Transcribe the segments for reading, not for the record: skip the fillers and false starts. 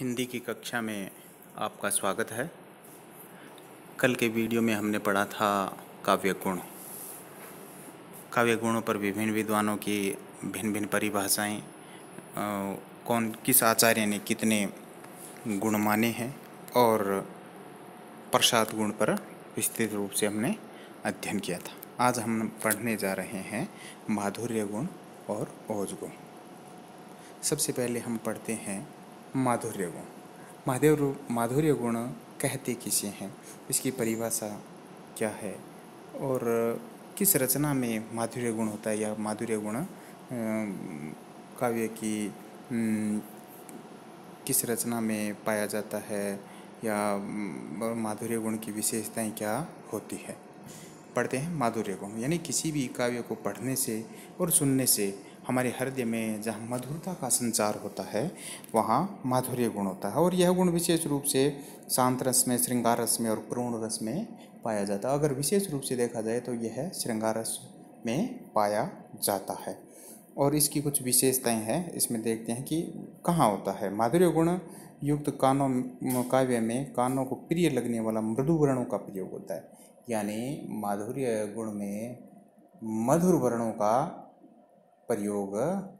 हिंदी की कक्षा में आपका स्वागत है। कल के वीडियो में हमने पढ़ा था काव्य गुण। काव्य गुणों पर विभिन्न विद्वानों की भिन्न भिन्न परिभाषाएं, कौन किस आचार्य ने कितने गुण माने हैं, और प्रसाद गुण पर विस्तृत रूप से हमने अध्ययन किया था। आज हम पढ़ने जा रहे हैं माधुर्य गुण और ओज गुण। सबसे पहले हम पढ़ते हैं माधुर्य गुण। माधुर्य गुण कहते किसे हैं, इसकी परिभाषा क्या है, और किस रचना में माधुर्य गुण होता है, या माधुर्य गुण काव्य की किस रचना में पाया जाता है, या माधुर्य गुण की विशेषताएं क्या होती है। पढ़ते हैं माधुर्य गुण। यानी किसी भी काव्य को पढ़ने से और सुनने से हमारे हृदय में जहाँ मधुरता का संचार होता है वहाँ माधुर्य गुण होता है, और यह गुण विशेष रूप से शांत रस में, श्रृंगार रस में और करुण रस में पाया जाता है। अगर विशेष रूप से देखा जाए तो यह श्रृंगार रस में पाया जाता है। और इसकी कुछ विशेषताएं हैं, इसमें देखते हैं कि कहाँ होता है। माधुर्य गुण युक्त कानों काव्य में कानों को प्रिय लगने वाला मृदु वर्णों का प्रयोग होता है। यानी माधुर्य गुण में मधुर वर्णों का प्रयोग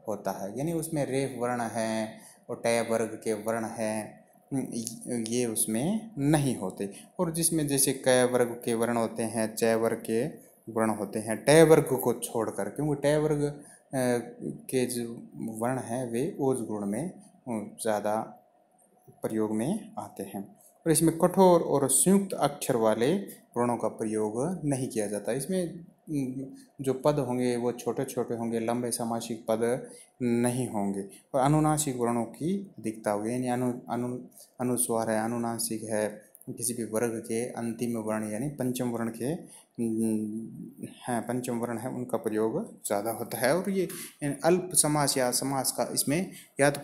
होता है। यानी उसमें रेफ वर्ण है और टय वर्ग के वर्ण हैं, ये उसमें नहीं होते। और जिसमें जैसे क वर्ग के वर्ण होते हैं, चय वर्ग के वर्ण होते हैं, टय वर्ग को छोड़कर, क्योंकि टय वर्ग के जो वर्ण हैं वे ओज गुण में ज़्यादा प्रयोग में आते हैं। और इसमें कठोर और संयुक्त अक्षर वाले वर्णों का प्रयोग नहीं किया जाता। इसमें जो पद होंगे वो छोटे छोटे होंगे, लंबे समासिक पद नहीं होंगे, और अनुनासिक वर्णों की अधिकता होगी। यानी अनुस्वार है, अनुनासिक है, किसी भी वर्ग के अंतिम वर्ण यानी पंचम वर्ण के हैं, पंचम वर्ण है, उनका प्रयोग ज़्यादा होता है। और ये अल्प समास या समास का इसमें या तो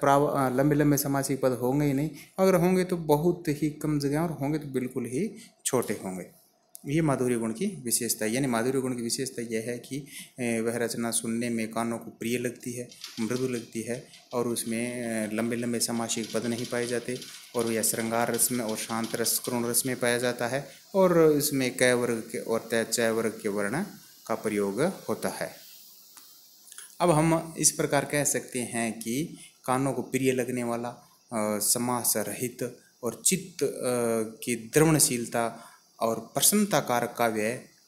लंबे लंबे समासिक पद होंगे ही नहीं, अगर होंगे तो बहुत ही कम जगह, और होंगे तो बिल्कुल ही छोटे होंगे। ये माधुर्य गुण की विशेषता है। यानी माधुर्य गुण की विशेषता यह है कि वह रचना सुनने में कानों को प्रिय लगती है, मृदु लगती है, और उसमें लंबे लंबे समासिक पद नहीं पाए जाते, और यह श्रृंगार रस में और शांत रस, करुण रस में पाया जाता है, और इसमें क वर्ग के और चय वर्ग के वर्ण का प्रयोग होता है। अब हम इस प्रकार कह सकते हैं कि कानों को प्रिय लगने वाला, समास रहित और चित्त की द्रवणशीलता और प्रसन्नता कारक काव्य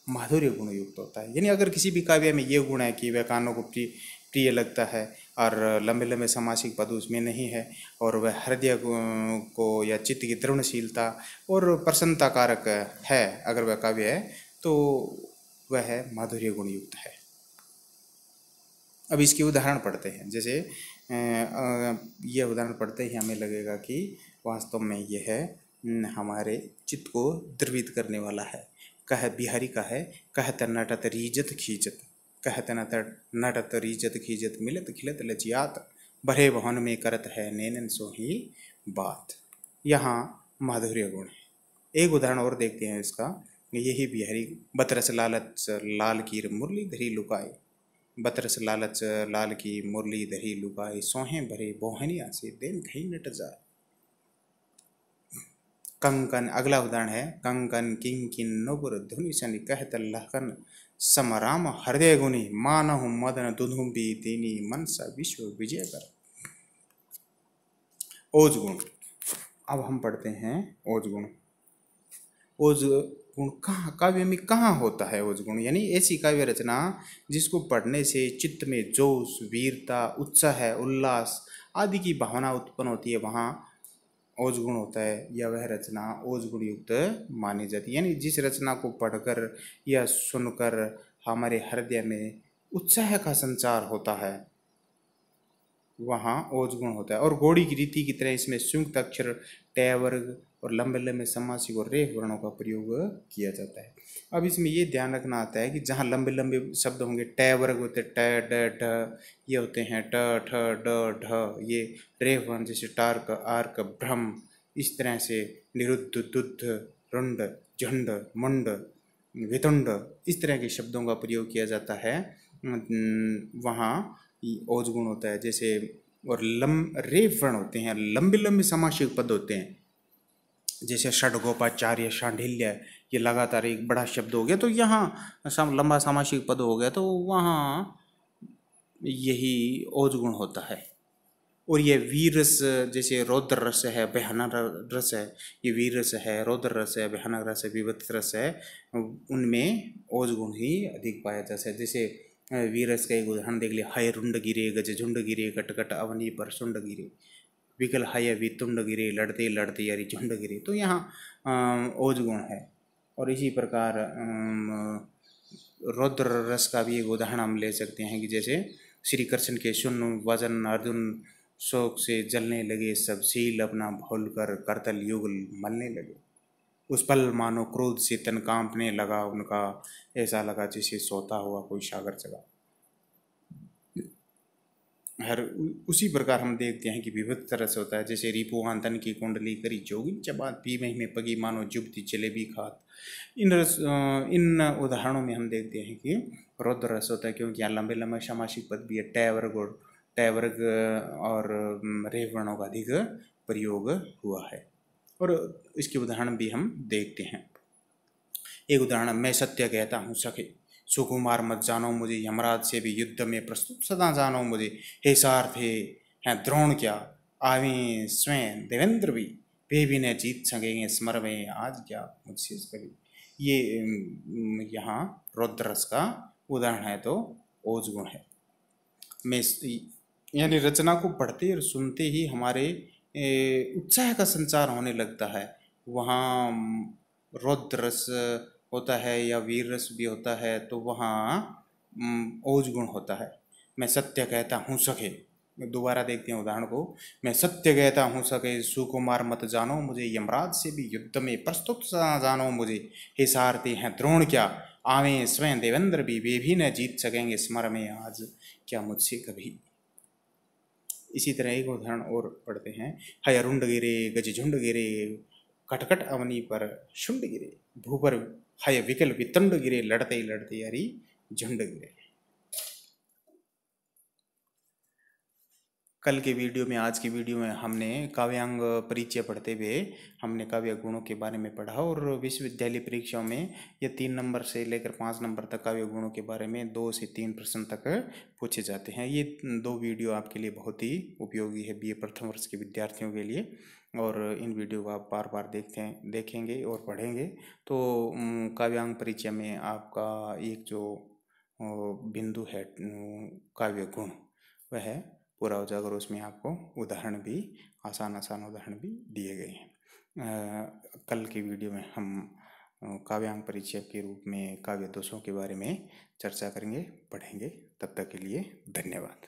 माधुर्य गुण युक्त होता है। यानी अगर किसी भी काव्य में ये गुण है कि वह कानों को प्रिय लगता है, और लंबे लंबे समासिक पद उसमें नहीं है, और वह हृदय को या चित्त की द्रवणशीलता और प्रसन्नता कारक है, अगर वह काव्य है तो वह माधुर्य गुण युक्त है। अब इसकी उदाहरण पढ़ते हैं। जैसे यह उदाहरण पढ़ते ही हमें लगेगा कि वास्तव में यह है हमारे चित्त को द्रवित करने वाला है। कह बिहारी का है, कहत नटत रीजत खींचत, कहत नटत रीजत खींचत, मिलत खिलत लजियात, भरे भवन में करत है नैनन सो ही बात। यहाँ माधुर्य गुण है। एक उदाहरण और देखते हैं इसका। यही बिहारी बतरस लालच लाल की मुरली धरी लुकाए, बतरस लालच लाल की मुरली धरी लुकाए, सोहे भरे बोहनिया से दिन कहीं नट जाए। कंकन, अगला उदाहरण है, कंकन किंकिन नुपुर धुनि सन कहत लहकन, समराम हृदय गुनि मानहु मदन दुधुम्बी दीनी मनसा विश्व विजय कर। ओज गुण। अब हम पढ़ते हैं ओज गुण। ओज गुण कहाँ काव्य में कहाँ होता है ओज गुण? यानी ऐसी काव्य रचना जिसको पढ़ने से चित्त में जोश, वीरता, उत्साह, उल्लास आदि की भावना उत्पन्न होती है, वहाँ ओज गुण होता है, या वह रचना ओज गुण युक्त मानी जाती है। यानी जिस रचना को पढ़कर या सुनकर हमारे हृदय में उत्साह का संचार होता है वहाँ ओज गुण होता है। और गौड़ी की रीति की तरह इसमें संयुक्त अक्षर, टय वर्ग और लंबे लंबे समासिक और रेफ वर्णों का प्रयोग किया जाता है। अब इसमें ये ध्यान रखना आता है कि जहाँ लंबे लंबे शब्द होंगे, टय वर्ग होते हैं, ट ड ढ, ये होते हैं ट ठ ड ढ, ये रेफ वर्ण जैसे टार्क, आर्क, भ्रम, इस तरह से निरुद्ध, दुद्ध, रुंड, झंड, मुंड, वितुंड, इस तरह के शब्दों का प्रयोग किया जाता है, वहाँ ओज गुण होता है। जैसे और रेफ वर्ण होते हैं, लंबे लंबे समासिक पद होते हैं, जैसे षडगोपाचार्य, शांडिल्य, ये लगातार एक बड़ा शब्द हो गया तो यहाँ लंबा सामासिक पद हो गया तो वहाँ यही ओज गुण होता है। और ये वीर रस, जैसे रौद्र रस है, भयानक रस है, ये वीर रस है, रौद्र रस है, भयानक रस है, विभत्स रस है, उनमें ओज गुण ही अधिक पाया जाता है। जैसे वीर रस का एक उदाहरण देख लिया, हय रुंड गिरे, गज झुंड गिरे, कटकट अवनी पर सुंड गिरे, विकल हय वितुंड गिरे, लड़ते लड़ते यारी झुंड गिरे, तो यहाँ ओज गुण है। और इसी प्रकार रौद्र रस का भी एक उदाहरण हम ले सकते हैं कि जैसे श्री कृष्ण के सुन वजन अर्जुन शोक से जलने लगे सब, शील अपना भूल कर करतल युगल मलने लगे, उस पल मानो क्रोध से तन कांपने लगा उनका, ऐसा लगा जैसे सोता हुआ कोई सागर जगा। हर उसी प्रकार हम देखते हैं कि विविध रस होता है, जैसे रिपुहान तन की कुंडली करी जोगिन चबात, पी में पगी मानो जुबती जलेबी खात। इन उदाहरणों में हम देखते हैं कि रौद्र रस होता है, क्योंकि यहाँ लंबे लंबे सामासिक पद भी है, टय वर्ग और रेफ वर्णों का अधिक प्रयोग हुआ है। और इसके उदाहरण भी हम देखते हैं। एक उदाहरण, मैं सत्य कहता हूँ सखे, सुकुमार मत जानो मुझे, यमराज से भी युद्ध में प्रस्तुत सदा जानो मुझे, हे सारथे हैं द्रोण क्या, आवे स्वयं देवेंद्र भी, वे भी न जीत सकेंगे स्मर में आज क्या मुझसे कभी। ये यहाँ रौद्र रस का उदाहरण है, तो ओज गुण है। में यानी रचना को पढ़ते और सुनते ही हमारे उत्साह का संचार होने लगता है। वहाँ रौद्र रस होता है या वीर रस भी होता है, तो वहाँ ओज गुण होता है। मैं सत्य कहता हूँ सके, दोबारा देखते हैं उदाहरण को, मैं सत्य कहता हूँ सके, सुकुमार मत जानो मुझे, यमराज से भी युद्ध में प्रस्तुत जानो मुझे, हे सारथी हैं द्रोण क्या, आवे स्वयं देवेंद्र भी, वे भी न जीत सकेंगे स्मर में आज क्या मुझसे कभी। इसी तरह एक उदाहरण और पढ़ते हैं, हय रुंड गिरे, गज झुंड गिरे, कटकट अवनी पर शुंड गिरे, भूपर हय विकल वितंड गिरे, लड़ते लड़ते यारी झुंड गिरे। कल के वीडियो में, आज की वीडियो में हमने काव्यांग परिचय पढ़ते हुए हमने काव्य गुणों के बारे में पढ़ा, और विश्वविद्यालय परीक्षाओं में ये 3 नंबर से लेकर 5 नंबर तक काव्य गुणों के बारे में 2 से 3 प्रश्न तक पूछे जाते हैं। ये 2 वीडियो आपके लिए बहुत ही उपयोगी है बीए प्रथम वर्ष के विद्यार्थियों के लिए, और इन वीडियो को आप बार बार देखेंगे और पढ़ेंगे तो काव्यांग परिचय में आपका एक जो बिंदु है काव्य गुण, वह पूरा हो जाएगा। और उसमें आपको उदाहरण भी, आसान आसान उदाहरण भी दिए गए हैं। कल की वीडियो में हम काव्यांग परिचय के रूप में काव्य दोषों के बारे में चर्चा करेंगे, पढ़ेंगे। तब तक के लिए धन्यवाद।